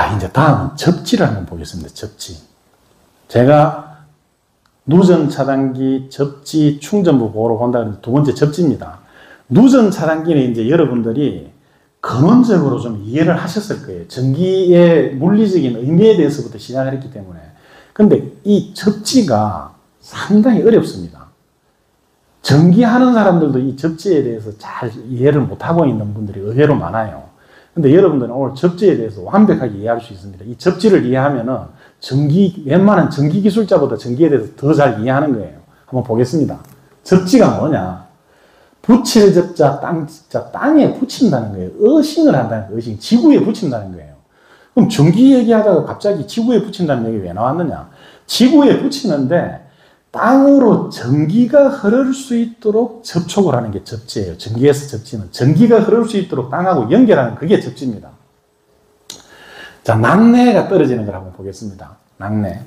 자, 이제 다음은 접지를 한번 보겠습니다. 접지. 제가 누전 차단기 접지 충전부 보호로 본다 그러는데 두 번째 접지입니다. 누전 차단기는 이제 여러분들이 근원적으로 좀 이해를 하셨을 거예요. 전기의 물리적인 의미에 대해서부터 시작을 했기 때문에. 근데 이 접지가 상당히 어렵습니다. 전기하는 사람들도 이 접지에 대해서 잘 이해를 못하고 있는 분들이 의외로 많아요. 근데 여러분들은 오늘 접지에 대해서 완벽하게 이해할 수 있습니다. 이 접지를 이해하면은 웬만한 전기 기술자보다 전기에 대해서 더 잘 이해하는 거예요. 한번 보겠습니다. 접지가 뭐냐? 붙일 접자, 땅자, 땅에 붙인다는 거예요. 어싱을 한다는 거예요. 어싱. 지구에 붙인다는 거예요. 그럼 전기 얘기하다가 갑자기 지구에 붙인다는 얘기 왜 나왔느냐? 지구에 붙이는데 땅으로 전기가 흐를 수 있도록 접촉을 하는 게 접지예요. 전기에서 접지는. 전기가 흐를 수 있도록 땅하고 연결하는 그게 접지입니다. 자, 낙뢰가 떨어지는 걸 한번 보겠습니다. 낙뢰.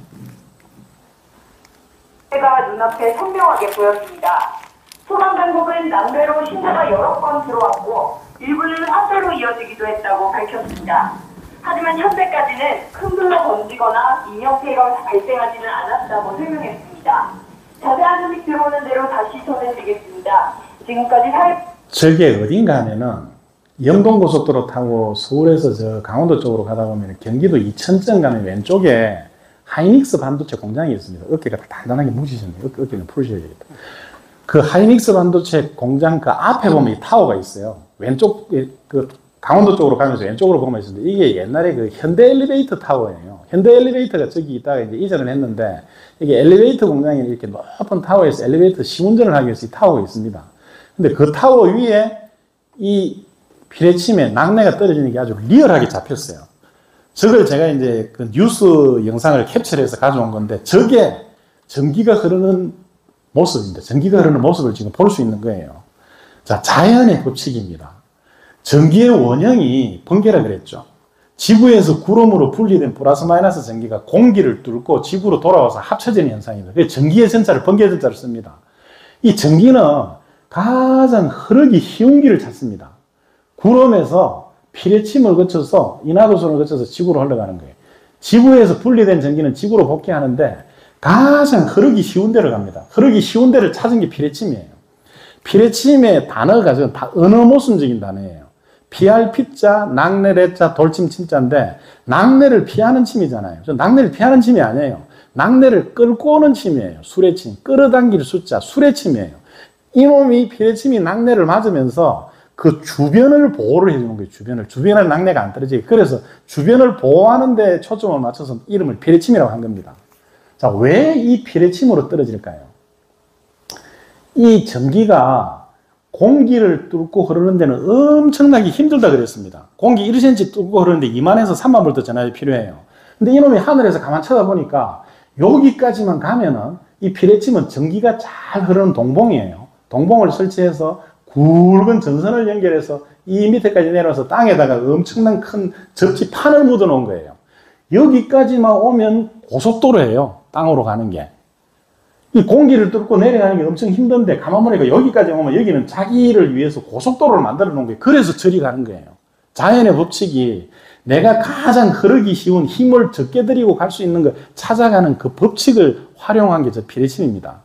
낙뢰가 눈앞에 선명하게 보였습니다. 소방당국은 낙뢰로 신고가 여러 건 들어왔고 일부는 화재로 이어지기도 했다고 밝혔습니다. 하지만 현재까지는 큰 불로 번지거나 인명피해가 발생하지는 않았다고 설명했습니다. 자세한 소식 들어오는 대로 다시 전해드리겠습니다. 지금까지 저게 어딘가 하면은 영동고속도로 타고 서울에서 저 강원도 쪽으로 가다 보면 경기도 이천점 가면 왼쪽에 하이닉스 반도체 공장이 있습니다. 어깨가 단단하게 뭉치셨네요. 어깨는 풀으셔야겠다. 그 하이닉스 반도체 공장 그 앞에 보면 이 타워가 있어요. 왼쪽, 그 강원도 쪽으로 가면서 왼쪽으로 보면 있는데 이게 옛날에 그 현대 엘리베이터 타워예요. 현대 엘리베이터가 저기 있다가 이제 이전을 했는데 이게 엘리베이터 공장에 이렇게 높은 타워에서 엘리베이터 시운전을 하기 위해서 이 타워가 있습니다. 근데 그 타워 위에 이 비례침에 낙뢰가 떨어지는 게 아주 리얼하게 잡혔어요. 저걸 제가 이제 그 뉴스 영상을 캡처해서 가져온 건데 저게 전기가 흐르는 모습입니다. 전기가 흐르는 모습을 지금 볼 수 있는 거예요. 자, 자연의 법칙입니다. 전기의 원형이 번개라 그랬죠. 지구에서 구름으로 분리된 플러스 마이너스 전기가 공기를 뚫고 지구로 돌아와서 합쳐지는 현상입니다. 그래서 전기의 전자를 번개 전자를 씁니다. 이 전기는 가장 흐르기 쉬운 길을 찾습니다. 구름에서 피뢰침을 거쳐서 인하도선을 거쳐서 지구로 흘러가는 거예요. 지구에서 분리된 전기는 지구로 복귀하는데 가장 흐르기 쉬운 데를 갑니다. 흐르기 쉬운 데를 찾은 게 피뢰침이에요. 피뢰침의 단어가 지금 다 언어 모순적인 단어예요. 피할 피자, 낙뢰래자, 돌침 침자인데 낙뢰를 피하는 침이잖아요. 낙뢰를 피하는 침이 아니에요. 낙뢰를 끌고 오는 침이에요. 수레침. 끌어당길 숫자, 수레침이에요. 이놈이 피뢰침이 낙뢰를 맞으면서 그 주변을 보호를 해주는 거예요. 주변을 낙뢰가 안 떨어지게. 그래서 주변을 보호하는 데 초점을 맞춰서 이름을 피뢰침이라고 한 겁니다. 자, 왜 이 피뢰침으로 떨어질까요? 이 전기가 공기를 뚫고 흐르는 데는 엄청나게 힘들다 그랬습니다. 공기 1cm 뚫고 흐르는데 2만에서 3만 볼트 전압이 필요해요. 근데 이놈이 하늘에서 가만 쳐다보니까 여기까지만 가면은 이 피뢰침은 전기가 잘 흐르는 동봉이에요. 동봉을 설치해서 굵은 전선을 연결해서 이 밑에까지 내려와서 땅에다가 엄청난 큰 접지판을 묻어 놓은 거예요. 여기까지만 오면 고속도로예요. 땅으로 가는 게. 이 공기를 뚫고 내려가는 게 엄청 힘든데 가만 보니까 여기까지 오면 여기는 자기를 위해서 고속도로를 만들어 놓은 거예요. 그래서 저리 가는 거예요. 자연의 법칙이 내가 가장 흐르기 쉬운 힘을 적게 들이고 갈 수 있는 걸 찾아가는 그 법칙을 활용한 게 저 피뢰침입니다.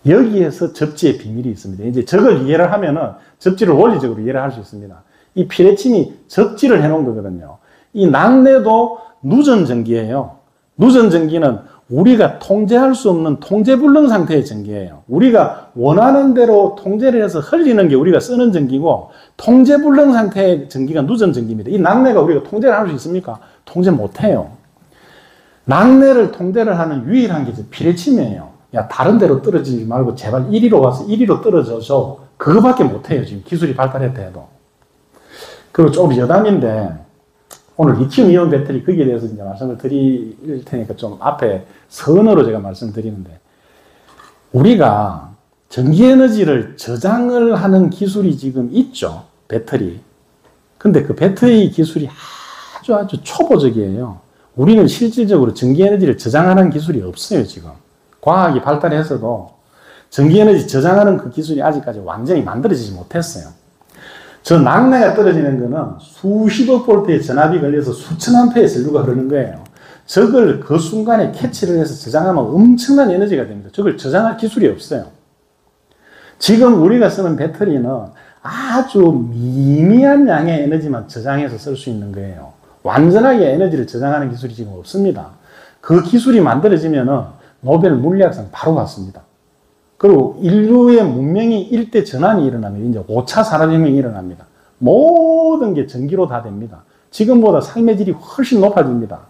여기에서 접지의 비밀이 있습니다. 이제 저걸 이해를 하면은 접지를 원리적으로 이해를 할 수 있습니다. 이 피뢰침이 접지를 해놓은 거거든요. 이 낙뢰도 누전 전기예요. 누전 전기는 우리가 통제할 수 없는 통제불능 상태의 전기예요. 우리가 원하는 대로 통제를 해서 흘리는 게 우리가 쓰는 전기고 통제불능 상태의 전기가 누전 전기입니다. 이 낙뢰가 우리가 통제를 할 수 있습니까? 통제 못해요. 낙뢰를 통제를 하는 유일한 게 피뢰침이에요. 야, 다른 데로 떨어지지 말고 제발 이리로 와서 이리로 떨어져줘. 그거밖에 못해요. 지금 기술이 발달했다 해도. 그리고 좀 여담인데 오늘 리튬 이온 배터리 거기에 대해서 이제 말씀을 드릴 테니까 좀 앞에 선으로 제가 말씀드리는데 우리가 전기에너지를 저장을 하는 기술이 지금 있죠. 배터리. 근데 그 배터리 기술이 아주 초보적이에요. 우리는 실질적으로 전기에너지를 저장하는 기술이 없어요. 지금. 과학이 발달해서도 전기에너지 저장하는 그 기술이 아직까지 완전히 만들어지지 못했어요. 저 낙뢰가 떨어지는 거는 수십억 볼트의 전압이 걸려서 수천 암페어의 전류가 흐르는 거예요. 저걸 그 순간에 캐치를 해서 저장하면 엄청난 에너지가 됩니다. 저걸 저장할 기술이 없어요. 지금 우리가 쓰는 배터리는 아주 미미한 양의 에너지만 저장해서 쓸 수 있는 거예요. 완전하게 에너지를 저장하는 기술이 지금 없습니다. 그 기술이 만들어지면은 노벨 물리학상 바로 받습니다. 그리고 인류의 문명이 일대 전환이 일어나면 이제 5차 산업혁명이 일어납니다. 모든 게 전기로 다 됩니다. 지금보다 삶의 질이 훨씬 높아집니다.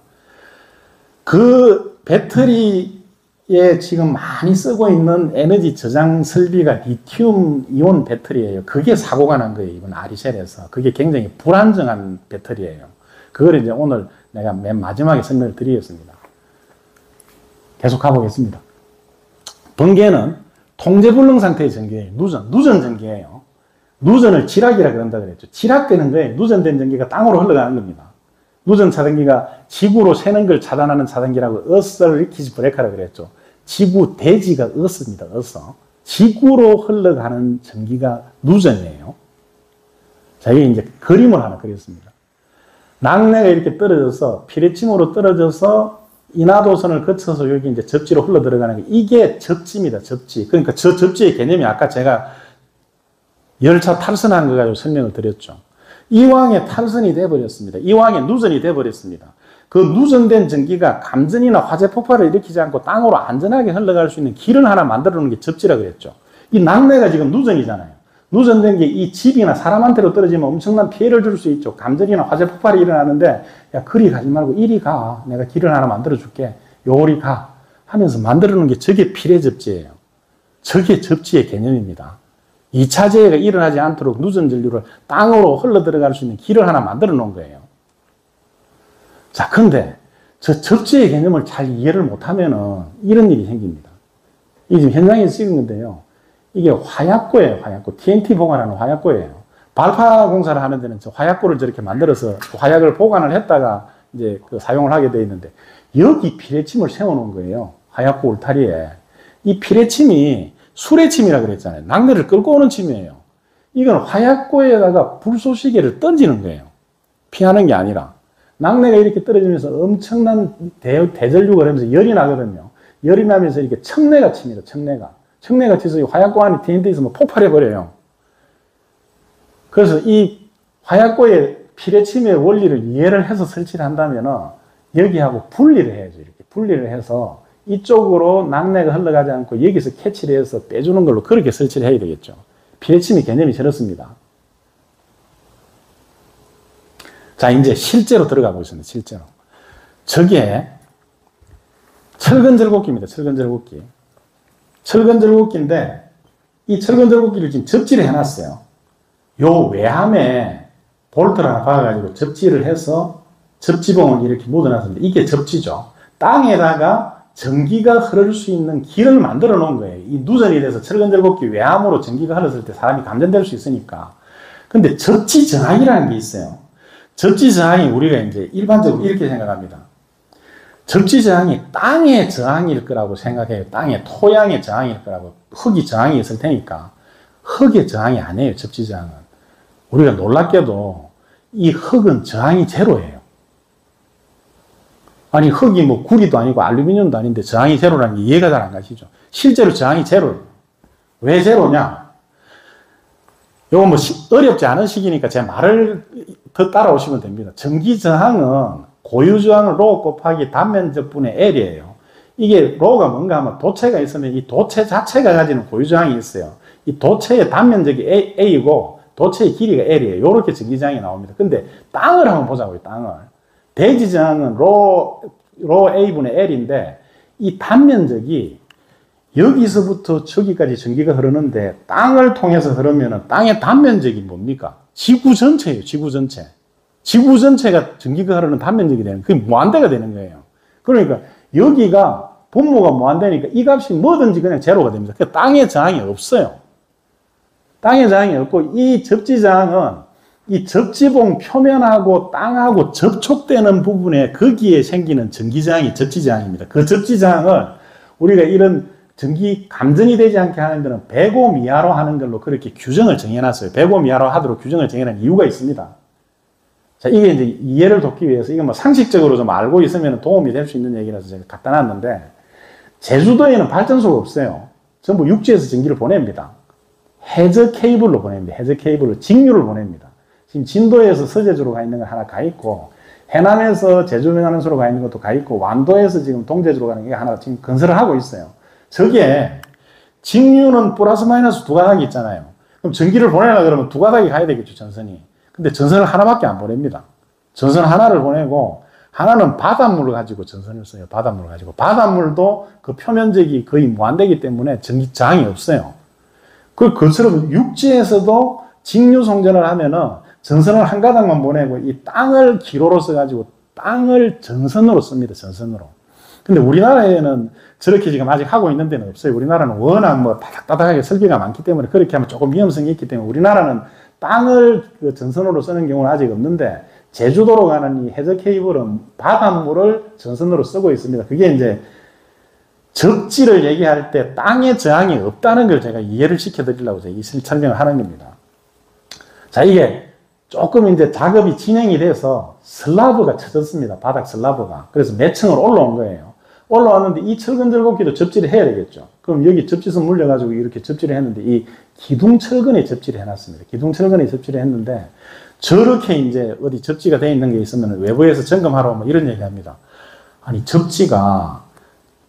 그 배터리에 지금 많이 쓰고 있는 에너지 저장 설비가 리튬 이온 배터리예요. 그게 사고가 난 거예요. 이번 아리셀에서. 그게 굉장히 불안정한 배터리예요. 그걸 이제 오늘 내가 맨 마지막에 설명을 드리겠습니다. 계속 가보겠습니다. 번개는 통제불능 상태의 전기예요. 누전 전기예요. 누전을 지락이라 그런다 그랬죠. 지락되는 거에 누전된 전기가 땅으로 흘러가는 겁니다. 누전 차단기가 지구로 새는 걸 차단하는 차단기라고 어스를 리키지 브레이커라 그랬죠. 지구 대지가 어스입니다. 어서. 지구로 흘러가는 전기가 누전이에요. 자, 이게 이제 그림을 하나 그렸습니다. 낙뢰가 이렇게 떨어져서 피레침으로 떨어져서 인하도선을 거쳐서 여기 이제 접지로 흘러 들어가는 게 이게 접지입니다. 접지. 그러니까 저 접지의 개념이 아까 제가 열차 탈선하는 거 가지고 설명을 드렸죠. 이왕에 탈선이 돼버렸습니다. 이왕에 누전이 돼버렸습니다. 그 누전된 전기가 감전이나 화재 폭발을 일으키지 않고 땅으로 안전하게 흘러갈 수 있는 길을 하나 만들어 놓는 게 접지라고 그랬죠. 이 낙뢰가 지금 누전이잖아요. 누전된 게 이 집이나 사람한테로 떨어지면 엄청난 피해를 줄 수 있죠. 감전이나 화재 폭발이 일어나는데 야 그리 가지 말고 이리 가. 내가 길을 하나 만들어 줄게. 요리 가. 하면서 만들어 놓은 게 저게 피레 접지예요. 저게 접지의 개념입니다. 2차 재해가 일어나지 않도록 누전 전류를 땅으로 흘러 들어갈 수 있는 길을 하나 만들어 놓은 거예요. 자, 근데 저 접지의 개념을 잘 이해를 못하면은 이런 일이 생깁니다. 이 지금 현장에서 찍은 건데요. 이게 화약고예요, 화약고. TNT 보관하는 화약고예요. 발파 공사를 하는 데는 저 화약고를 저렇게 만들어서 화약을 보관을 했다가 이제 그 사용을 하게 되어 있는데 여기 피레침을 세워놓은 거예요. 화약고 울타리에. 이 피레침이 수레침이라고 그랬잖아요. 낙뢰를 끌고 오는 침이에요. 이건 화약고에다가 불쏘시개를 던지는 거예요. 피하는 게 아니라. 낙뢰가 이렇게 떨어지면서 엄청난 대전류가 되면서 열이 나거든요. 열이 나면서 이렇게 청래가 칩니다. 청래가. 청래가 치서 화약고 안에 TNT 있으면 폭발해버려요. 그래서 이 화약고의 피레침의 원리를 이해를 해서 설치를 한다면 여기하고 분리를 해야죠. 이렇게 분리를 해서 이쪽으로 낙뢰가 흘러가지 않고 여기서 캐치를 해서 빼주는 걸로 그렇게 설치를 해야 되겠죠. 피레침의 개념이 저렇습니다. 자, 이제 실제로 들어가 보겠습니다. 실제로. 저게 철근절곡기입니다. 철근절곡기. 철근절곡기인데 이 철근절곡기를 지금 접지를 해놨어요. 요 외함에 볼트를 하나 박아가지고 접지를 해서 접지봉을 이렇게 묻어놨습니다. 이게 접지죠. 땅에다가 전기가 흐를 수 있는 길을 만들어 놓은 거예요. 이 누전이 돼서 철근절곡기 외함으로 전기가 흘렀을 때 사람이 감전될 수 있으니까. 근데 접지 저항이라는 게 있어요. 접지 저항이 우리가 이제 일반적으로 이렇게 생각합니다. 접지 저항이 땅의 저항일 거라고 생각해요. 땅의 토양의 저항일 거라고. 흙이 저항이 있을 테니까. 흙의 저항이 아니에요. 접지 저항은. 우리가 놀랍게도 이 흙은 저항이 제로예요. 아니 흙이 뭐 구리도 아니고 알루미늄도 아닌데 저항이 제로라는 게 이해가 잘 안 가시죠. 실제로 저항이 제로예요. 왜 제로냐? 이거 뭐 어렵지 않은 식이니까 제 말을 더 따라오시면 됩니다. 전기 저항은 고유 저항은 로 곱하기 단면적분의 L이에요. 이게 로가 뭔가 하면 도체가 있으면 이 도체 자체가 가지는 고유 저항이 있어요. 이 도체의 단면적이 A이고 도체의 길이가 L이에요. 이렇게 전기 저항이 나옵니다. 근데 땅을 한번 보자고요. 땅을. 대지 저항은 로 A분의 L인데 이 단면적이 여기서부터 저기까지 전기가 흐르는데 땅을 통해서 흐르면 땅의 단면적이 뭡니까? 지구 전체예요. 지구 전체. 지구 전체가 전기가 흐르는 단면적이 되는 그게 무한대가 되는 거예요. 그러니까 여기가 분모가 무한대니까 이 값이 뭐든지 그냥 제로가 됩니다. 그러니까 땅의 저항이 없어요. 땅의 저항이 없고 이 접지 저항은 이 접지봉 표면하고 땅하고 접촉되는 부분에 거기에 생기는 전기 저항이 접지 저항입니다. 그 접지 저항을 우리가 이런 전기 감전이 되지 않게 하는 데는 105 이하로 하는 걸로 그렇게 규정을 정해놨어요. 105 이하로 하도록 규정을 정해놓은 이유가 있습니다. 자, 이게 이제 이해를 돕기 위해서, 이건 뭐 상식적으로 좀 알고 있으면 도움이 될 수 있는 얘기라서 제가 갖다 놨는데, 제주도에는 발전소가 없어요. 전부 육지에서 전기를 보냅니다. 해저 케이블로 보냅니다. 해저 케이블로 직류를 보냅니다. 지금 진도에서 서제주로 가 있는 거 하나 가 있고, 해남에서 제주면허소로 가 있는 것도 가 있고, 완도에서 지금 동제주로 가는 게 하나 지금 건설을 하고 있어요. 저게 직류는 플러스 마이너스 두 가닥이 있잖아요. 그럼 전기를 보내려고 그러면 두 가닥이 가야 되겠죠, 전선이. 근데 전선을 하나밖에 안 보냅니다. 전선 하나를 보내고, 하나는 바닷물을 가지고 전선을 써요. 바닷물을 가지고. 바닷물도 그 표면적이 거의 무한되기 때문에 전기 저항이 없어요. 그것처럼 육지에서도 직류 송전을 하면은 전선을 한 가닥만 보내고 이 땅을 기로로 써가지고 땅을 전선으로 씁니다. 전선으로. 근데 우리나라에는 저렇게 지금 아직 하고 있는 데는 없어요. 우리나라는 워낙 뭐 따닥따닥하게 설계가 많기 때문에 그렇게 하면 조금 위험성이 있기 때문에 우리나라는 땅을 그 전선으로 쓰는 경우는 아직 없는데, 제주도로 가는 이 해저 케이블은 바닷물을 전선으로 쓰고 있습니다. 그게 이제 접지를 얘기할 때 땅의 저항이 없다는 걸 제가 이해를 시켜드리려고 제가 이 설명을 하는 겁니다. 자, 이게 조금 이제 작업이 진행이 돼서 슬라브가 쳐졌습니다. 바닥 슬라브가. 그래서 몇 층으로 올라온 거예요. 올라왔는데 이 철근 절곡기도 접지를 해야 되겠죠. 그럼 여기 접지선 물려가지고 이렇게 접지를 했는데 이 기둥철근에 접지를 해놨습니다. 기둥철근에 접지를 했는데 저렇게 이제 어디 접지가 되어 있는 게 있으면 외부에서 점검하러 오면 이런 얘기 합니다. 아니, 접지가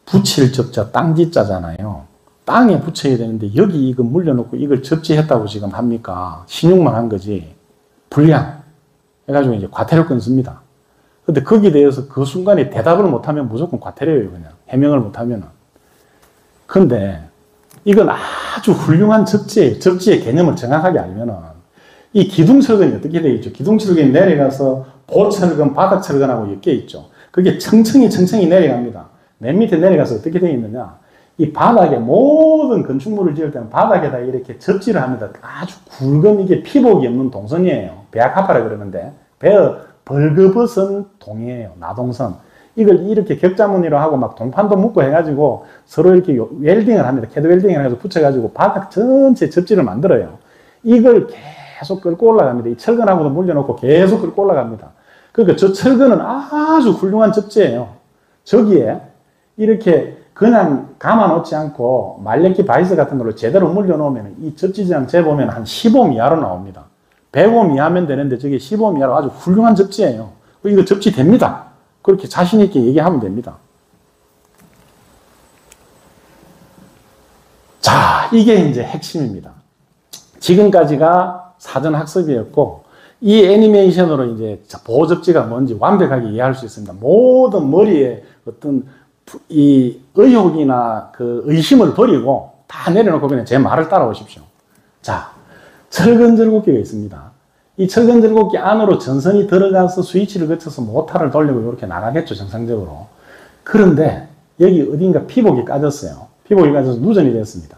붙일 접자 땅지자잖아요. 땅에 붙여야 되는데 여기 이거 물려놓고 이걸 접지했다고 지금 합니까? 신용만 한 거지. 불량. 해가지고 이제 과태료 끊습니다. 근데 거기에 대해서 그 순간에 대답을 못하면 무조건 과태료예요, 그냥. 해명을 못하면은. 근데 이건 아주 훌륭한 접지예요. 접지의 개념을 정확하게 알면은 이 기둥철근이 어떻게 되어 있죠? 기둥철근이 내려가서 보철근, 바닥철근하고 엮여 있죠. 그게 청청이 내려갑니다. 맨 밑에 내려가서 어떻게 되어 있느냐? 이 바닥에 모든 건축물을 지을 때는 바닥에다 이렇게 접지를 합니다. 아주 굵은 이게 피복이 없는 동선이에요. 배악하파라 그러는데 벌거벗은 동이에요. 나동선. 이걸 이렇게 격자무늬로 하고 막 동판도 묶고 해가지고 서로 이렇게 웰딩을 합니다. 캐드 웰딩을 해서 붙여가지고 바닥 전체 접지를 만들어요. 이걸 계속 끌고 올라갑니다. 이 철근하고도 물려놓고 계속 끌고 올라갑니다. 그러니까 저 철근은 아주 훌륭한 접지예요. 저기에 이렇게 그냥 감아놓지 않고 말랭키 바이스 같은 걸로 제대로 물려놓으면 이 접지장 재보면 한 15 이하로 나옵니다. 105 이하면 되는데 저게 15 이하로 아주 훌륭한 접지예요. 이거 접지 됩니다. 그렇게 자신있게 얘기하면 됩니다. 자, 이게 이제 핵심입니다. 지금까지가 사전 학습이었고, 이 애니메이션으로 이제 보호접지가 뭔지 완벽하게 이해할 수 있습니다. 모든 머리에 어떤 이 의혹이나 그 의심을 버리고 다 내려놓고 그냥 제 말을 따라오십시오. 자, 철근절곡기가 있습니다. 이 철근절곡기 안으로 전선이 들어가서 스위치를 거쳐서 모터를 돌리고 이렇게 나가겠죠, 정상적으로. 그런데 여기 어딘가 피복이 까졌어요. 피복이 까져서 누전이 됐습니다.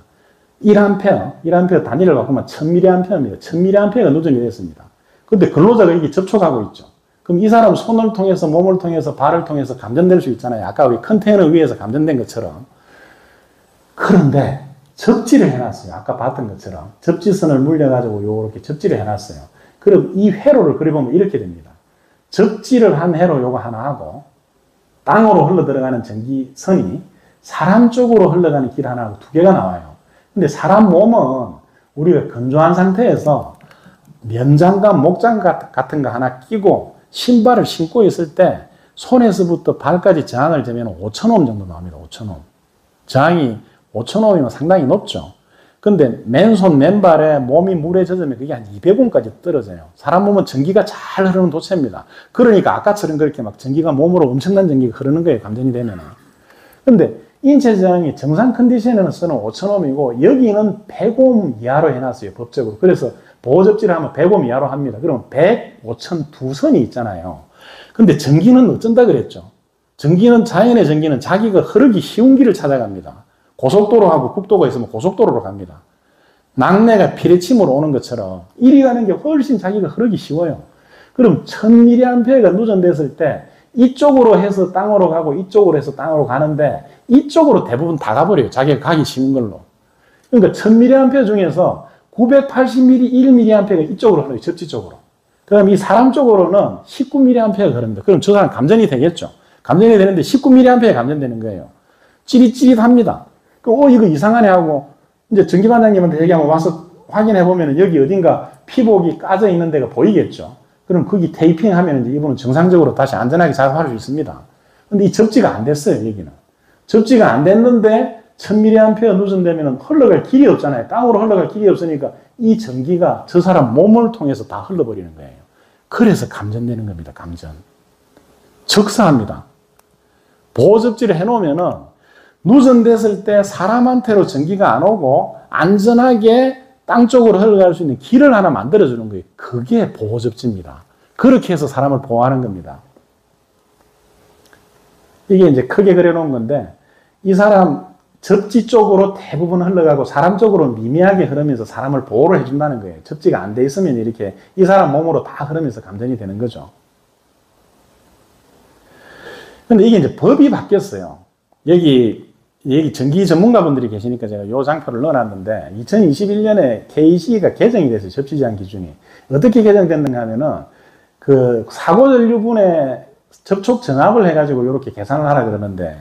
1A 단위를 바꾸면 1000mA입니다. 1000mA가 누전이 됐습니다. 근데 근로자가 이게 접촉하고 있죠. 그럼 이 사람 손을 통해서, 몸을 통해서, 발을 통해서 감전될 수 있잖아요. 아까 우리 컨테이너 위에서 감전된 것처럼. 그런데 접지를 해놨어요. 아까 봤던 것처럼. 접지선을 물려가지고 이렇게 접지를 해놨어요. 그럼 이 회로를 그려보면 이렇게 됩니다. 접지를 한 회로 요거 하나 하고, 땅으로 흘러 들어가는 전기선이 사람 쪽으로 흘러가는 길 하나하고 두 개가 나와요. 근데 사람 몸은 우리가 건조한 상태에서 면장갑, 목장갑 같은 거 하나 끼고 신발을 신고 있을 때 손에서부터 발까지 저항을 재면 5000옴 정도 나옵니다. 5000옴. 저항이 5000옴이면 상당히 높죠. 근데 맨손, 맨발에 몸이 물에 젖으면 그게 한 200옴까지 떨어져요. 사람 몸은 전기가 잘 흐르는 도체입니다. 그러니까 아까처럼 그렇게 막 전기가 몸으로 엄청난 전기가 흐르는 거예요. 감전이 되면은. 근데 인체 저항이 정상 컨디션에서는 5000옴이고 여기는 100옴 이하로 해놨어요. 법적으로. 그래서 보호접지를 하면 100옴 이하로 합니다. 그러면 100, 5000 두 선이 있잖아요. 근데 전기는 어쩐다 그랬죠? 전기는, 자연의 전기는 자기가 흐르기 쉬운 길을 찾아갑니다. 고속도로하고 국도가 있으면 고속도로로 갑니다. 낙뢰가 피레침으로 오는 것처럼 이리 가는 게 훨씬 자기가 흐르기 쉬워요. 그럼 1000mA가 누전됐을 때 이쪽으로 해서 땅으로 가고 이쪽으로 해서 땅으로 가는데 이쪽으로 대부분 다 가버려요. 자기가 가기 쉬운 걸로. 그러니까 1000mA 중에서 980mA, 1mA가 이쪽으로 흘러요. 접지 쪽으로. 그럼 이 사람 쪽으로는 19mA가 흐릅니다. 그럼 저 사람 감전이 되겠죠. 감전이 되는데 19mA에 감전되는 거예요. 찌릿찌릿합니다. 그럼 이거 이상하네 하고 이제 전기반장님한테 얘기하면 와서 확인해 보면 여기 어딘가 피복이 까져 있는 데가 보이겠죠. 그럼 거기 테이핑 하면 이제 이분은 정상적으로 다시 안전하게 작업할 수 있습니다. 근데 이 접지가 안 됐어요, 여기는. 접지가 안 됐는데 1000mA 누전되면 흘러갈 길이 없잖아요. 땅으로 흘러갈 길이 없으니까 이 전기가 저 사람 몸을 통해서 다 흘러버리는 거예요. 그래서 감전되는 겁니다, 감전. 적사합니다. 보호접지를 해놓으면은 누전됐을 때 사람한테로 전기가 안 오고 안전하게 땅 쪽으로 흘러갈 수 있는 길을 하나 만들어주는 거예요. 그게 보호접지입니다. 그렇게 해서 사람을 보호하는 겁니다. 이게 이제 크게 그려놓은 건데 이 사람 접지 쪽으로 대부분 흘러가고 사람 쪽으로 미미하게 흐르면서 사람을 보호를 해준다는 거예요. 접지가 안 돼 있으면 이렇게 이 사람 몸으로 다 흐르면서 감전이 되는 거죠. 근데 이게 이제 법이 바뀌었어요. 여기 전기 전문가분들이 계시니까 제가 요 장표를 넣어놨는데 2021년에 KC가 개정이 됐어요. 접지 제한 기준이. 어떻게 개정됐는가 하면은 그 사고 전류분에 접촉 전압을 해가지고 이렇게 계산을 하라 그러는데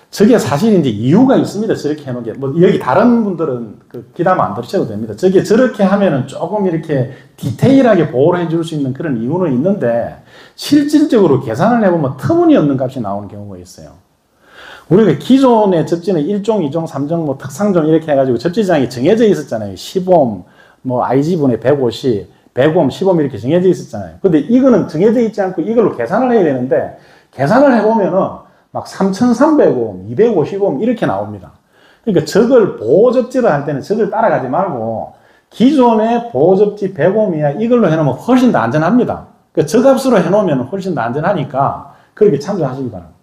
저게 사실 이제 이유가 있습니다. 저렇게 해놓은 게. 뭐 여기 다른 분들은 그 기담 안 들으셔도 됩니다. 저게 저렇게 하면은 조금 이렇게 디테일하게 보호를 해줄 수 있는 그런 이유는 있는데 실질적으로 계산을 해보면 터무니없는 값이 나오는 경우가 있어요. 우리가 기존의 접지는 1종, 2종, 3종, 뭐 특상종 이렇게 해가지고 접지장이 정해져 있었잖아요. 10옴, 뭐 IG분의 150, 100옴, 10옴 이렇게 정해져 있었잖아요. 근데 이거는 정해져 있지 않고 이걸로 계산을 해야 되는데 계산을 해보면은 막 3300옴, 250옴 이렇게 나옵니다. 그러니까 저걸 보호접지를 할 때는 저걸 따라가지 말고 기존의 보호접지 100옴이야 이걸로 해놓으면 훨씬 더 안전합니다. 그러니까 저 값으로 해놓으면 훨씬 더 안전하니까 그렇게 참조하시기 바랍니다.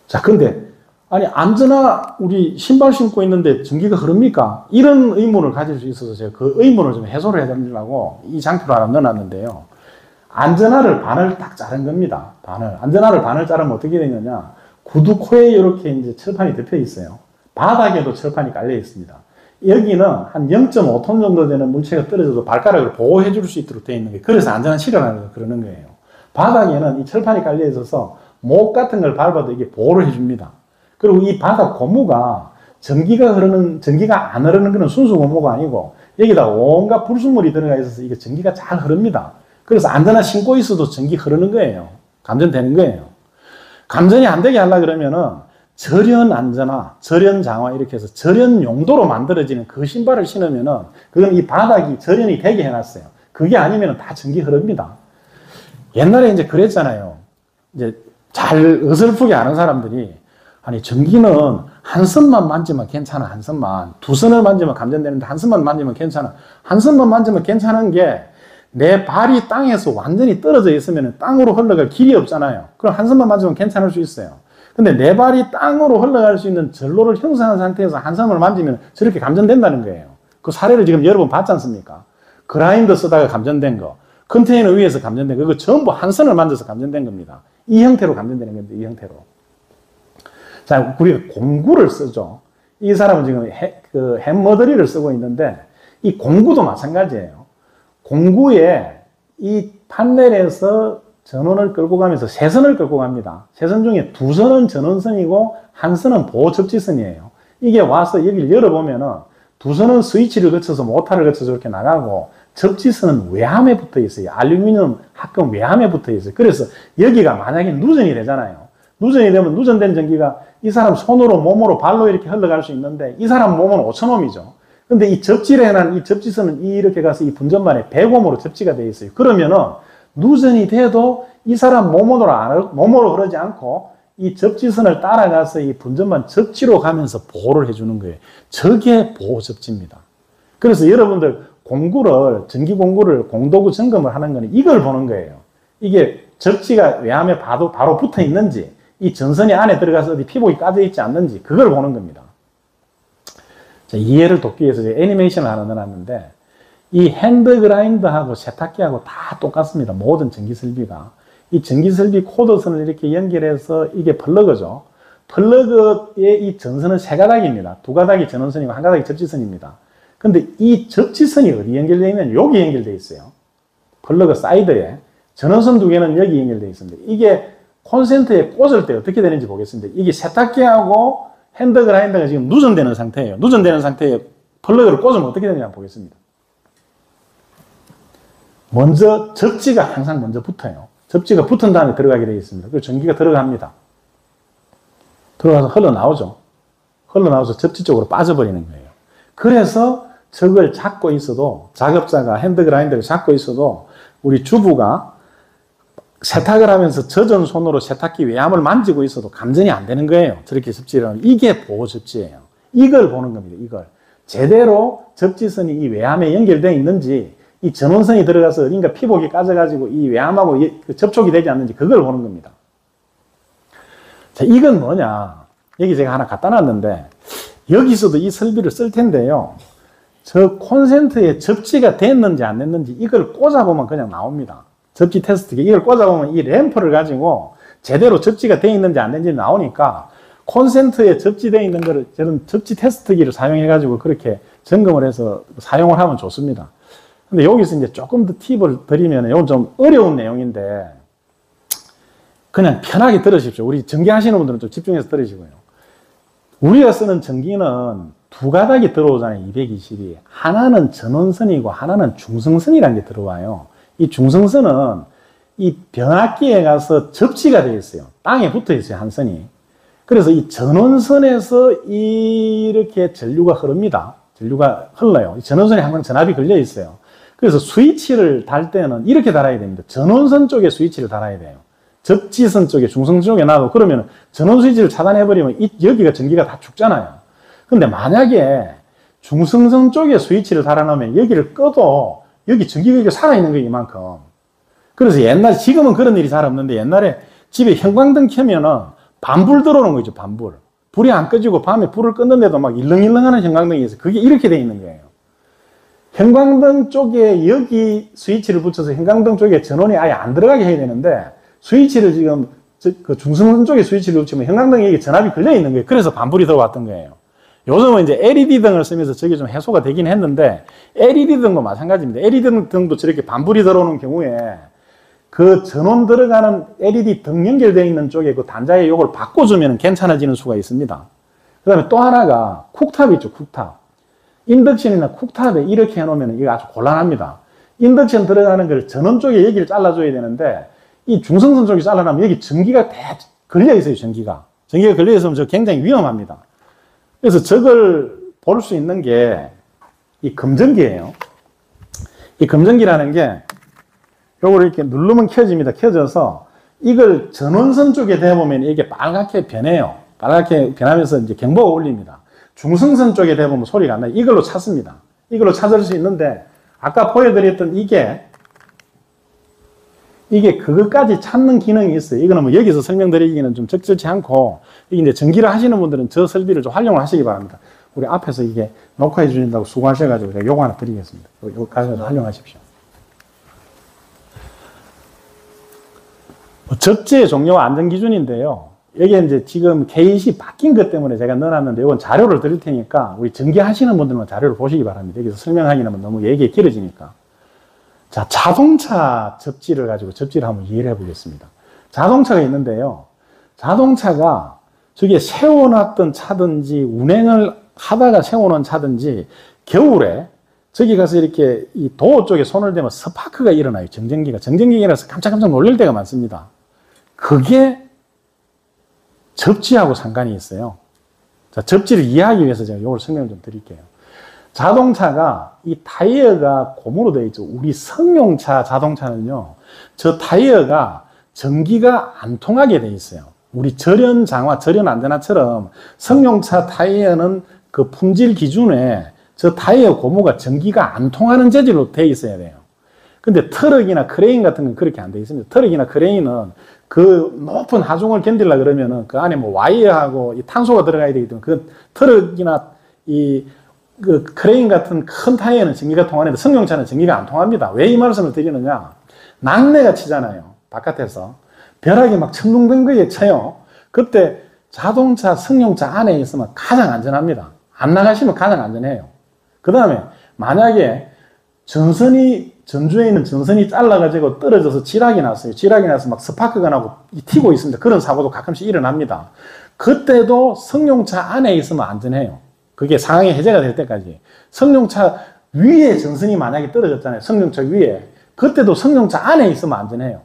자, 근데 아니 우리 신발 신고 있는데 전기가 흐릅니까? 이런 의문을 가질 수 있어서 제가 그 의문을 좀 해소를 해드리려고 이 장표를 하나 넣어놨는데요. 안전화를 반을 딱 자른 겁니다. 안전화를 반을 자르면 어떻게 되느냐. 구두 코에 이렇게 이제 철판이 덮여 있어요. 바닥에도 철판이 깔려 있습니다. 여기는 한 0.5톤 정도 되는 물체가 떨어져도 발가락을 보호해 줄 수 있도록 되어 있는 거예요. 그래서 안전한 실현하는 그러는 거예요. 바닥에는 이 철판이 깔려 있어서 목 같은 걸 밟아도 이게 보호를 해줍니다. 그리고 이 바닥 고무가 전기가 안 흐르는 그런 순수 고무가 아니고 여기다 온갖 불순물이 들어가 있어서 이게 전기가 잘 흐릅니다. 그래서 안전화 신고 있어도 전기 흐르는 거예요. 감전되는 거예요. 감전이 안 되게 하려고 그러면은 절연 안전화, 절연 장화 이렇게 해서 절연 용도로 만들어지는 그 신발을 신으면은 그건 이 바닥이 절연이 되게 해놨어요. 그게 아니면은 다 전기 흐릅니다. 옛날에 이제 그랬잖아요. 이제 잘 어설프게 아는 사람들이 아니 전기는 한 선만 만지면 괜찮아. 한 선만. 두 선을 만지면 감전되는데 한 선만 만지면 괜찮아. 한 선만 만지면 괜찮은 게 내 발이 땅에서 완전히 떨어져 있으면 땅으로 흘러갈 길이 없잖아요. 그럼 한 선만 만지면 괜찮을 수 있어요. 근데 내 발이 땅으로 흘러갈 수 있는 전로를 형성한 상태에서 한 선을 만지면 저렇게 감전된다는 거예요. 그 사례를 지금 여러분 봤지 않습니까? 그라인더 쓰다가 감전된 거, 컨테이너 위에서 감전된 거, 그거 전부 한 선을 만져서 감전된 겁니다. 이 형태로 감전되는 겁니다. 이 형태로. 자, 우리가 공구를 쓰죠. 이 사람은 지금 햄머드리를 쓰고 있는데 이 공구도 마찬가지예요. 공구에 이 판넬에서 전원을 끌고 가면서 세 선을 끌고 갑니다. 세 선 중에 두 선은 전원선이고 한 선은 보호접지선이에요. 이게 와서 여기를 열어보면은 두 선은 스위치를 거쳐서 모터를 거쳐서 이렇게 나가고 접지선은 외함에 붙어 있어요. 알루미늄 합금 외함에 붙어 있어요. 그래서 여기가 만약에 누전이 되잖아요. 누전이 되면 누전된 전기가 이 사람 손으로, 몸으로, 발로 이렇게 흘러갈 수 있는데 이 사람 몸은 5,000옴이죠. 근데 이 접지를 해놓은 이 접지선은 이렇게 가서 이 분전반에 100옴으로 접지가 되어 있어요. 그러면은 누전이 돼도 이 사람 몸으로 흐르지 않고 이 접지선을 따라가서 이 분전반 접지로 가면서 보호를 해주는 거예요. 저게 보호접지입니다. 그래서 여러분들 전기 공구를 공도구 점검을 하는 거는 이걸 보는 거예요. 이게 접지가 외함에 바로 붙어 있는지, 이 전선이 안에 들어가서 어디 피복이 까져 있지 않는지, 그걸 보는 겁니다. 자, 이해를 돕기 위해서 제가 애니메이션을 하나 넣어놨는데, 이 핸드 그라인더하고 세탁기하고 다 똑같습니다. 모든 전기 설비가. 이 전기설비 코드선을 이렇게 연결해서 이게 플러그죠. 플러그의 이 전선은 세 가닥입니다. 두 가닥이 전원선이고 한 가닥이 접지선입니다. 근데 이 접지선이 어디 연결되어 있냐면 여기 연결되어 있어요. 플러그 사이드에. 전원선 두 개는 여기 연결되어 있습니다. 이게 콘센트에 꽂을 때 어떻게 되는지 보겠습니다. 이게 세탁기하고 핸드 그라인더가 지금 누전되는 상태예요. 누전되는 상태에 플러그를 꽂으면 어떻게 되는지 한번 보겠습니다. 먼저 접지가 항상 먼저 붙어요. 접지가 붙은 다음에 들어가게 되어 있습니다. 그리고 전기가 들어갑니다. 들어가서 흘러나오죠. 흘러나와서 접지 쪽으로 빠져버리는 거예요. 그래서 저걸 잡고 있어도, 작업자가 핸드 그라인더를 잡고 있어도 우리 주부가 세탁을 하면서 젖은 손으로 세탁기 외암을 만지고 있어도 감전이 안 되는 거예요. 저렇게 접지를 하면. 이게 보호 접지예요. 이걸 보는 겁니다. 이걸. 제대로 접지선이 이 외암에 연결되어 있는지, 이 전원선이 들어가서 어딘가 피복이 까져가지고 이 외암하고 접촉이 되지 않는지 그걸 보는 겁니다. 자, 이건 뭐냐. 여기 제가 하나 갖다 놨는데, 여기서도 이 설비를 쓸 텐데요. 저 콘센트에 접지가 됐는지 안 됐는지 이걸 꽂아보면 그냥 나옵니다. 접지 테스트기. 이걸 꽂아보면 이 램프를 가지고 제대로 접지가 되어 있는지 안 됐는지 나오니까 콘센트에 접지되어 있는 거를 저는 접지 테스트기를 사용해가지고 그렇게 점검을 해서 사용을 하면 좋습니다. 근데 여기서 이제 조금 더 팁을 드리면, 이건 좀 어려운 내용인데, 그냥 편하게 들으십시오. 우리 전기 하시는 분들은 좀 집중해서 들으시고요. 우리가 쓰는 전기는 두 가닥이 들어오잖아요. 220이. 하나는 전원선이고 하나는 중성선이라는 게 들어와요. 이 중성선은 이 변압기에 가서 접지가 되어 있어요. 땅에 붙어 있어요. 한 선이. 그래서 이 전원선에서 이렇게 전류가 흐릅니다. 전류가 흘러요. 이 전원선에 항상 전압이 걸려 있어요. 그래서 스위치를 달 때는 이렇게 달아야 됩니다. 전원선 쪽에 스위치를 달아야 돼요. 접지선 쪽에, 중성선 쪽에 놔도, 그러면 전원 스위치를 차단해버리면 여기가 전기가 다 죽잖아요. 근데 만약에 중성선 쪽에 스위치를 달아놓으면 여기를 꺼도 여기 전기가 살아있는 거예요, 이만큼. 그래서 옛날에, 지금은 그런 일이 잘 없는데, 옛날에 집에 형광등 켜면은 반불 들어오는 거죠, 반불. 불이 안 꺼지고 밤에 불을 껐는데도 막 일렁일렁하는 형광등이 있어요. 그게 이렇게 돼 있는 거예요. 형광등 쪽에 여기 스위치를 붙여서 형광등 쪽에 전원이 아예 안 들어가게 해야 되는데, 스위치를 지금 그 중성선 쪽에 스위치를 붙이면 형광등에 이게 전압이 걸려 있는 거예요. 그래서 반불이 들어왔던 거예요. 요즘은 이제 LED 등을 쓰면서 저게 좀 해소가 되긴 했는데, LED 등도 마찬가지입니다. LED 등도 저렇게 반불이 들어오는 경우에 그 전원 들어가는 LED 등 연결되어 있는 쪽에 그 단자에 요걸 바꿔주면 괜찮아지는 수가 있습니다. 그 다음에 또 하나가 쿡탑 있죠, 쿡탑. 인덕션이나 쿡탑에 이렇게 해놓으면 이게 아주 곤란합니다. 인덕션 들어가는 걸 전원 쪽에 여기를 잘라줘야 되는데, 이 중성선 쪽에 잘라나면 여기 전기가 다 걸려 있어요, 전기가. 전기가 걸려 있으면 저 굉장히 위험합니다. 그래서 저걸 볼 수 있는 게 이 검전기예요. 이 검전기라는 게 요걸 이렇게 누르면 켜집니다. 켜져서 이걸 전원선 쪽에 대보면 이게 빨갛게 변해요. 빨갛게 변하면서 이제 경보가 울립니다. 중성선 쪽에 대보면 소리가 안 나요. 이걸로 찾습니다. 이걸로 찾을 수 있는데, 아까 보여드렸던 이게 그것까지 찾는 기능이 있어요. 이거는 뭐 여기서 설명드리기는 좀 적절치 않고, 이게 이제 전기를 하시는 분들은 저 설비를 좀 활용을 하시기 바랍니다. 우리 앞에서 이게 녹화해 주신다고 수고하셔가지고 제가 요거 하나 드리겠습니다. 요거 가져서 활용하십시오. 접지의 종료와 안전 기준인데요. 여기에 이제 지금 게이시 바뀐 것 때문에 제가 넣어놨는데, 이건 자료를 드릴 테니까 우리 전기 하시는 분들은 자료를 보시기 바랍니다. 여기서 설명하기는 너무 얘기가 길어지니까. 자, 자동차 접지를 가지고 접지를 한번 이해를 해보겠습니다. 자동차가 있는데요. 자동차가 저게 세워놨던 차든지 운행을 하다가 세워놓은 차든지 겨울에 저기 가서 이렇게 이 도어 쪽에 손을 대면 스파크가 일어나요. 정전기라서 깜짝깜짝 놀랄 때가 많습니다. 그게 접지하고 상관이 있어요. 자, 접지를 이해하기 위해서 제가 이걸 설명을 좀 드릴게요. 자동차가 이 타이어가 고무로 되어 있죠. 우리 승용차 자동차는요, 저 타이어가 전기가 안 통하게 되어 있어요. 우리 절연장화, 절연안전화처럼 승용차 타이어는 그 품질 기준에 저 타이어 고무가 전기가 안 통하는 재질로 되어 있어야 돼요. 근데 트럭이나 크레인 같은 건 그렇게 안 되어 있습니다. 트럭이나 크레인은 그 높은 하중을 견디려 그러면은 그 안에 뭐 와이어하고 이 탄소가 들어가야 되기 때문에 그 트럭이나 그 크레인 같은 큰 타이어는 전기가 통하는데 승용차는 전기가 안 통합니다. 왜 이 말씀을 드리느냐? 낙뢰가 치잖아요. 바깥에서. 벼락이 막 천둥된 거에 쳐요. 그때 자동차, 승용차 안에 있으면 가장 안전합니다. 안 나가시면 가장 안전해요. 그 다음에 만약에 전주에 있는 전선이 잘라가지고 떨어져서 지락이 났어요. 지락이 나서 막 스파크가 나고 튀고 있습니다. 그런 사고도 가끔씩 일어납니다. 그때도 승용차 안에 있으면 안전해요. 그게 상황이 해제가 될 때까지. 승용차 위에 전선이 만약에 떨어졌잖아요. 승용차 위에. 그때도 승용차 안에 있으면 안전해요.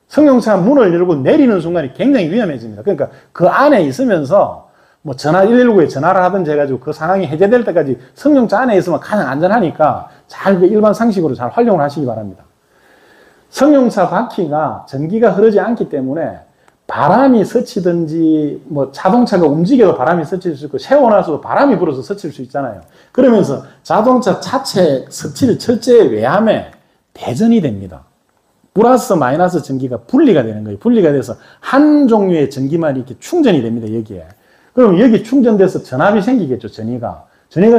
승용차 문을 열고 내리는 순간이 굉장히 위험해집니다. 그러니까 그 안에 있으면서 뭐 전화 119에 전화를 하든지 해가지고 그 상황이 해제될 때까지 승용차 안에 있으면 가장 안전하니까 잘 그 일반 상식으로 잘 활용을 하시기 바랍니다. 승용차 바퀴가 전기가 흐르지 않기 때문에 바람이 스치든지 뭐 자동차가 움직여도 바람이 스칠 수 있고 세워놔서도 바람이 불어서 스칠 수 있잖아요. 그러면서 자동차 차체 스칠 철제의 외함에 대전이 됩니다. 플러스 마이너스 전기가 분리가 되는 거예요. 분리가 돼서 한 종류의 전기만 이렇게 충전이 됩니다. 여기에. 그럼 여기 충전돼서 전압이 생기겠죠. 전이가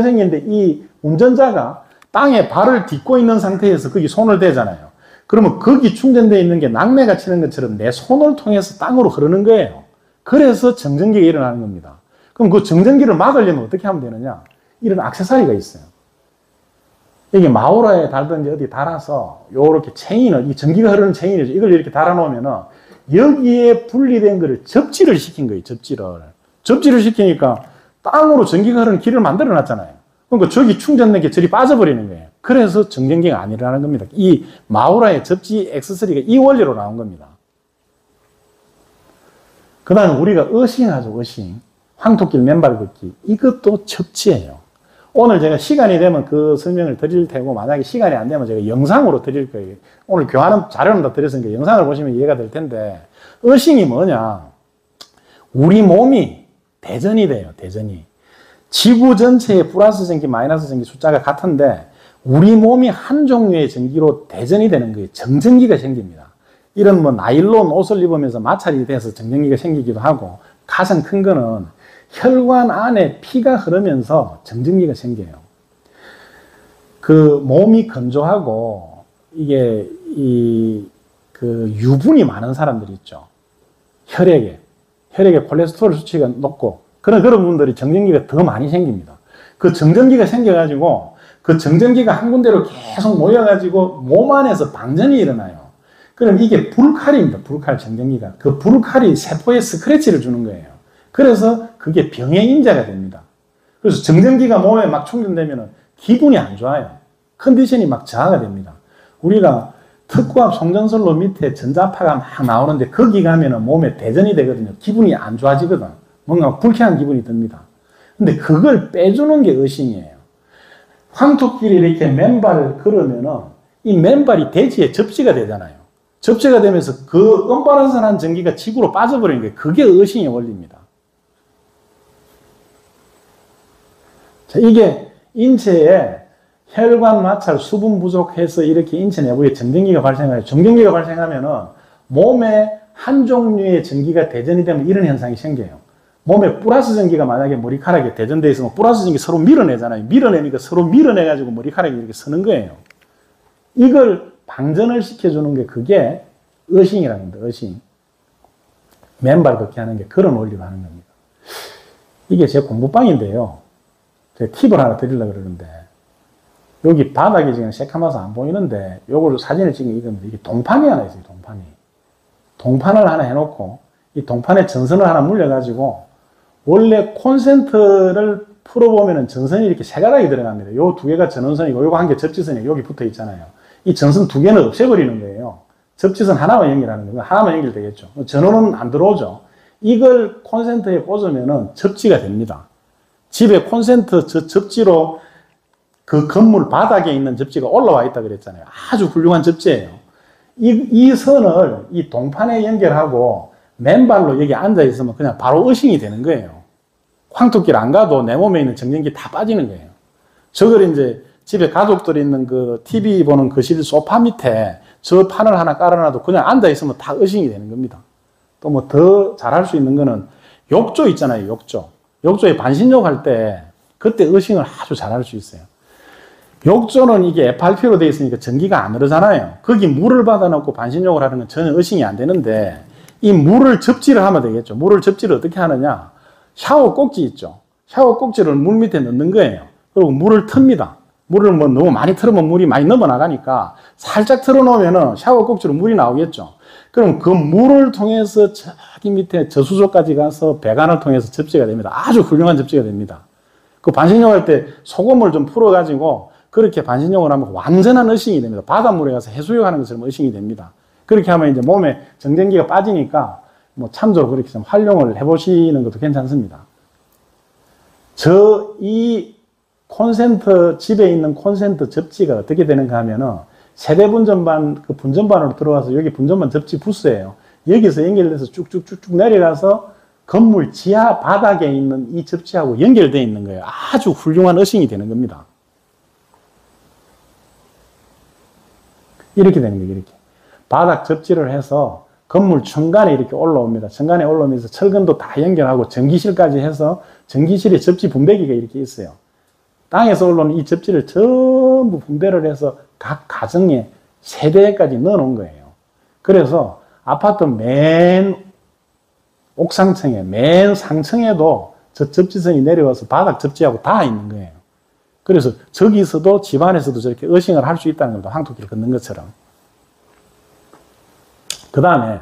생기는데 이 운전자가 땅에 발을 딛고 있는 상태에서 거기 손을 대잖아요. 그러면 거기 충전되어 있는 게 낙뢰가 치는 것처럼 내 손을 통해서 땅으로 흐르는 거예요. 그래서 정전기가 일어나는 겁니다. 그럼 그 정전기를 막으려면 어떻게 하면 되느냐? 이런 액세서리가 있어요. 이게 마우라에 달든지 어디 달아서 요렇게 체인을, 이 전기가 흐르는 체인이죠. 이걸 이렇게 달아놓으면은 여기에 분리된 거를 접지를 시킨 거예요. 접지를 시키니까 땅으로 전기가 흐르는 길을 만들어 놨잖아요. 그러니까 저기 충전된 게 저리 빠져버리는 거예요. 그래서 정전기가 안 일어나는 겁니다. 이 마우라의 접지 액세서리가 이 원리로 나온 겁니다. 그 다음에 우리가 어싱하죠, 어싱. 황토길 맨발 걷기. 이것도 접지예요. 오늘 제가 시간이 되면 그 설명을 드릴 테고, 만약에 시간이 안 되면 제가 영상으로 드릴 거예요. 오늘 교환은 자료는 다 드렸으니까 영상을 보시면 이해가 될 텐데, 어싱이 뭐냐. 우리 몸이 대전이 돼요, 대전이. 지구 전체의 플러스 전기, 마이너스 전기 숫자가 같은데 우리 몸이 한 종류의 전기로 대전이 되는 거예요. 정전기가 생깁니다. 이런 뭐 나일론 옷을 입으면서 마찰이 돼서 정전기가 생기기도 하고, 가장 큰 거는 혈관 안에 피가 흐르면서 정전기가 생겨요. 그 몸이 건조하고 이게 그 유분이 많은 사람들이 있죠. 혈액에 콜레스테롤 수치가 높고 그런 분들이 정전기가 더 많이 생깁니다. 그 정전기가 생겨가지고 그 정전기가 한 군데로 계속 모여가지고 몸 안에서 방전이 일어나요. 그럼 이게 불칼입니다. 불칼 정전기가. 그 불칼이 세포에 스크래치를 주는 거예요. 그래서 그게 병의 인자가 됩니다. 그래서 정전기가 몸에 막 충전되면 기분이 안 좋아요. 컨디션이 막 저하가 됩니다. 우리가 특구압 송전선로 밑에 전자파가 막 나오는데 거기 가면은 몸에 대전이 되거든요. 기분이 안 좋아지거든. 뭔가 불쾌한 기분이 듭니다. 근데 그걸 빼주는 게 어싱이에요. 황토끼리 이렇게 맨발을 걸으면은 이 맨발이 대지에 접지가 되잖아요. 접지가 되면서 그 언밸런스한 전기가 지구로 빠져버리는 거예요. 그게 어싱의 원리입니다. 자, 이게 인체에 혈관 마찰, 수분 부족해서 이렇게 인체 내부에 정전기가 발생해요. 정전기가 발생하면은 몸에 한 종류의 전기가 대전이 되면 이런 현상이 생겨요. 몸에 플러스 전기가 만약에 머리카락에 대전되어 있으면 플러스 전기 서로 밀어내잖아요. 밀어내니까 서로 밀어내가지고 머리카락이 이렇게 서는 거예요. 이걸 방전을 시켜주는 게 그게 어싱이라는 겁니다. 어싱. 맨발 걷기 하는 게 그런 원리로 하는 겁니다. 이게 제 공부방인데요. 제가 팁을 하나 드리려고 그러는데, 여기 바닥이 지금 새카마서 안 보이는데, 요걸 사진을 찍은 이겁니다. 이게 동판이 하나 있어요, 동판이. 동판을 하나 해놓고, 이 동판에 전선을 하나 물려가지고, 원래 콘센트를 풀어보면은 전선이 이렇게 세 가닥이 들어갑니다. 요 두 개가 전원선이고, 요거 한 개 접지선이 여기 붙어 있잖아요. 이 전선 두 개는 없애버리는 거예요. 접지선 하나만 연결하는 거예요. 하나만 연결되겠죠. 전원은 안 들어오죠. 이걸 콘센트에 꽂으면은 접지가 됩니다. 집에 콘센트 접지로 그 건물 바닥에 있는 접지가 올라와 있다 그랬잖아요. 아주 훌륭한 접지예요. 이 선을 이 동판에 연결하고 맨발로 여기 앉아 있으면 그냥 바로 어싱이 되는 거예요. 황토길 안 가도 내 몸에 있는 정전기 다 빠지는 거예요. 저걸 이제 집에 가족들이 있는 그 TV 보는 거실 소파 밑에 저 판을 하나 깔아놔도 그냥 앉아 있으면 다 어싱이 되는 겁니다. 또 뭐 더 잘할 수 있는 거는 욕조 있잖아요, 욕조. 욕조에 반신욕 할 때 그때 어싱을 아주 잘할 수 있어요. 욕조는 이게 FRP로 되어 있으니까 전기가 안 흐르잖아요. 거기 물을 받아놓고 반신욕을 하는 건 전혀 어싱이 안 되는데, 이 물을 접지를 하면 되겠죠. 물을 접지를 어떻게 하느냐. 샤워 꼭지 있죠. 샤워 꼭지를 물 밑에 넣는 거예요. 그리고 물을 틉니다. 물을 뭐 너무 많이 틀으면 물이 많이 넘어나가니까 살짝 틀어놓으면 샤워 꼭지로 물이 나오겠죠. 그럼 그 물을 통해서 저기 밑에 저수조까지 가서 배관을 통해서 접지가 됩니다. 아주 훌륭한 접지가 됩니다. 그 반신욕 할 때 소금을 좀 풀어가지고 그렇게 반신욕을 하면 완전한 어싱이 됩니다. 바닷물에 가서 해수욕 하는 것처럼 어싱이 됩니다. 그렇게 하면 이제 몸에 정전기가 빠지니까 뭐 참조로 그렇게 좀 활용을 해보시는 것도 괜찮습니다. 이 콘센트, 집에 있는 콘센트 접지가 어떻게 되는가 하면은 세대 분전반, 그 분전반으로 들어와서 여기 분전반 접지 부스예요. 여기서 연결돼서 쭉쭉쭉쭉 내려가서 건물 지하 바닥에 있는 이 접지하고 연결되어 있는 거예요. 아주 훌륭한 어싱이 되는 겁니다. 이렇게 되는 거예요, 이렇게. 바닥 접지를 해서 건물 중간에 이렇게 올라옵니다. 중간에 올라오면서 철근도 다 연결하고 전기실까지 해서 전기실에 접지 분배기가 이렇게 있어요. 땅에서 올라오는 이 접지를 전부 분배를 해서 각 가정에 세대까지 넣어 놓은 거예요. 그래서 아파트 맨 옥상층에, 맨 상층에도 저 접지선이 내려와서 바닥 접지하고 다 있는 거예요. 그래서 저기서도 집안에서도 저렇게 어싱을 할 수 있다는 겁니다. 황토끼를 걷는 것처럼. 그 다음에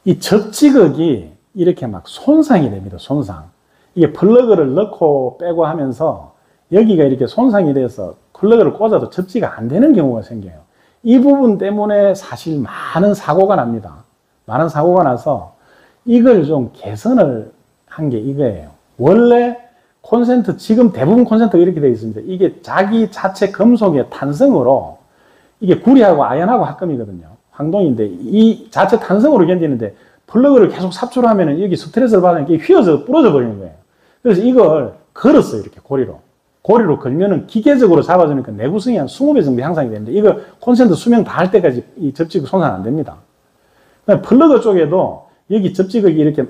이 접지극이 이렇게 막 손상이 됩니다. 손상. 이게 플러그를 넣고 빼고 하면서 여기가 이렇게 손상이 돼서 플러그를 꽂아도 접지가 안 되는 경우가 생겨요. 이 부분 때문에 사실 많은 사고가 납니다. 많은 사고가 나서 이걸 좀 개선을 한 게 이거예요. 원래 콘센트, 지금 대부분 콘센트가 이렇게 되어 있습니다. 이게 자기 자체 금속의 탄성으로 이게 구리하고 아연하고 합금이거든요. 황동인데 이 자체 탄성으로 견디는데 플러그를 계속 삽출을 하면은 여기 스트레스를 받으니까 휘어져 부러져 버리는 거예요. 그래서 이걸 걸었어요. 이렇게 고리로. 고리로 걸면은 기계적으로 잡아주니까 내구성이 한 20배 정도 향상이 되는데 이거 콘센트 수명 다 할 때까지 이 접지극 손상 안 됩니다. 플러그 쪽에도 여기 접지극이 이렇게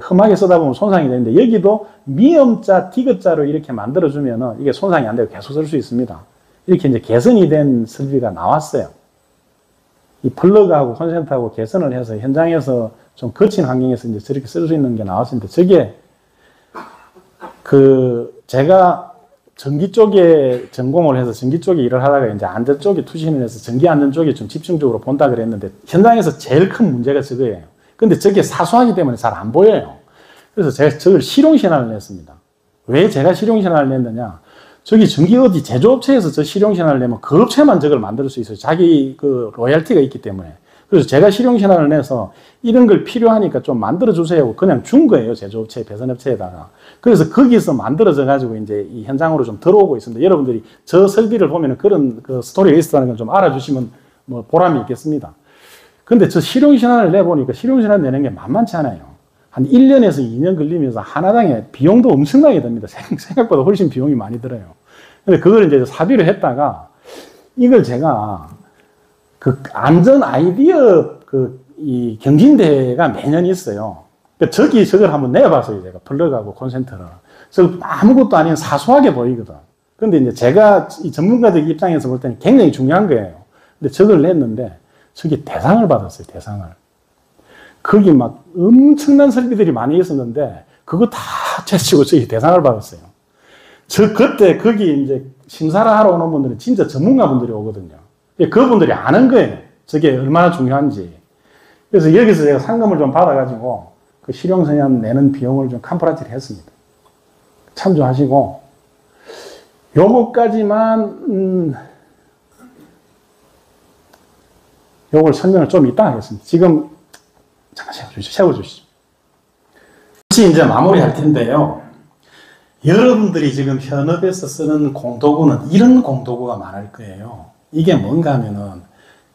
험하게 쓰다 보면 손상이 되는데 여기도 미음자, 디귿자로 이렇게 만들어주면은 이게 손상이 안 되고 계속 쓸 수 있습니다. 이렇게 이제 개선이 된 설비가 나왔어요. 이 플러그하고 콘센트하고 개선을 해서 현장에서 좀 거친 환경에서 이제 저렇게 쓸 수 있는 게 나왔습니다. 저게 제가 전기 쪽에 전공을 해서 전기 쪽에 일을 하다가 이제 안전 쪽에 투신을 해서 전기 안전 쪽에 좀 집중적으로 본다 그랬는데 현장에서 제일 큰 문제가 저거예요. 근데 저게 사소하기 때문에 잘 안 보여요. 그래서 제가 저걸 실용신안을 냈습니다. 왜 제가 실용신안을 냈느냐? 저기 전기 어디 제조업체에서 저 실용신안을 내면 그 업체만 저걸 만들 수 있어요. 자기 그 로열티가 있기 때문에. 그래서 제가 실용신안을 내서 이런 걸 필요하니까 좀 만들어주세요. 그냥 준 거예요. 제조업체, 배선업체에다가. 그래서 거기서 만들어져가지고 이제 이 현장으로 좀 들어오고 있습니다. 여러분들이 저 설비를 보면 그런 그 스토리가 있었다는 걸 좀 알아주시면 뭐 보람이 있겠습니다. 근데 저 실용신안을 내보니까 실용신안 내는 게 만만치 않아요. 한 1년에서 2년 걸리면서 하나당에 비용도 엄청나게 듭니다. 생각보다 훨씬 비용이 많이 들어요. 근데 그걸 이제 사비를 했다가 이걸 제가 그 안전 아이디어 이 경진대회가 매년 있어요. 그러니까 저걸 한번 내봤어요. 제가 플러그하고 콘센트를. 저 아무것도 아닌 사소하게 보이거든. 근데 이제 제가 이 전문가들 입장에서 볼 때는 굉장히 중요한 거예요. 근데 저걸 냈는데 저게 대상을 받았어요. 대상을. 거기 막 엄청난 설비들이 많이 있었는데 그거 다 제치고 저기 대상을 받았어요. 그때 거기 이제 심사를 하러 오는 분들은 진짜 전문가분들이 오거든요. 그분들이 아는 거예요. 저게 얼마나 중요한지. 그래서 여기서 제가 상금을 좀 받아가지고 그 실용선안 내는 비용을 좀 컴프라티를 했습니다. 참조하시고 요거까지만 요걸 설명을 좀 이따 하겠습니다. 지금 잠깐 세워주시죠. 다시 이제 마무리할 텐데요. 여러분들이 지금 현업에서 쓰는 공도구는 이런 공도구가 많을 거예요. 이게 뭔가 하면은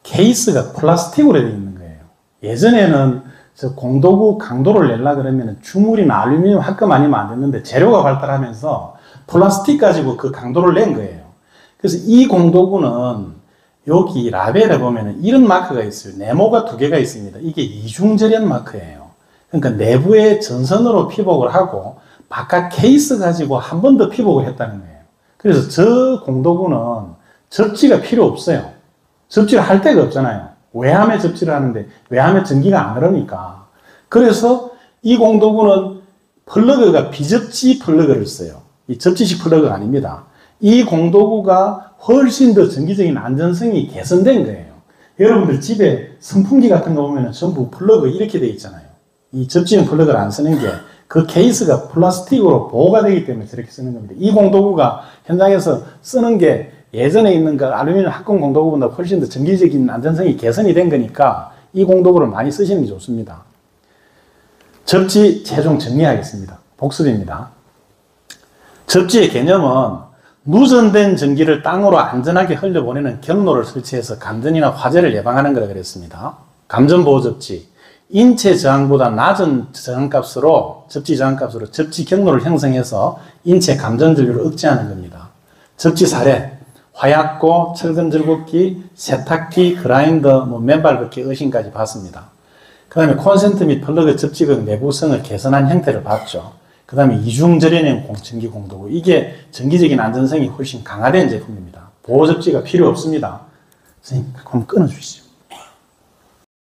케이스가 플라스틱으로 되어 있는 거예요. 예전에는 저 공도구 강도를 내려 그러면 주물이나 알루미늄 합금 아니면 안 됐는데 재료가 발달하면서 플라스틱 가지고 그 강도를 낸 거예요. 그래서 이 공도구는 여기 라벨에 보면은 이런 마크가 있어요. 네모가 2개가 있습니다. 이게 이중절연 마크예요. 그러니까 내부에 전선으로 피복을 하고 바깥 케이스 가지고 한 번 더 피복을 했다는 거예요. 그래서 저 공도구는 접지가 필요 없어요. 접지를 할 데가 없잖아요. 외함에 접지를 하는데 외함에 전기가 안 흐르니까. 그래서 이 공도구는 플러그가 비접지 플러그를 써요. 이 접지식 플러그가 아닙니다. 이 공도구가 훨씬 더 전기적인 안전성이 개선된 거예요. 여러분들 집에 선풍기 같은 거 보면 전부 플러그 이렇게 돼 있잖아요. 이 접지형 플러그를 안 쓰는 게 그 케이스가 플라스틱으로 보호가 되기 때문에 저렇게 쓰는 겁니다. 이 공도구가 현장에서 쓰는 게 예전에 있는 그 알루미늄 합금 공도구보다 훨씬 더 전기적인 안전성이 개선이 된 거니까 이 공도구를 많이 쓰시는 게 좋습니다. 접지 최종 정리하겠습니다. 복습입니다. 접지의 개념은 누전된 전기를 땅으로 안전하게 흘려보내는 경로를 설치해서 감전이나 화재를 예방하는 거라 그랬습니다. 감전보호 접지. 인체 저항보다 낮은 저항값으로, 접지 저항값으로 접지 경로를 형성해서 인체 감전 전류를 억제하는 겁니다. 접지 사례. 화약고, 철근 절곡기, 세탁기, 그라인더, 맨발벗기, 의심까지 봤습니다. 그 다음에 콘센트 및 플러그 접지극 내구성을 개선한 형태를 봤죠. 그 다음에 이중절연형 전기 공도구. 이게 전기적인 안전성이 훨씬 강화된 제품입니다. 보호 접지가 필요 없습니다. 선생님, 그럼 끊어주시죠.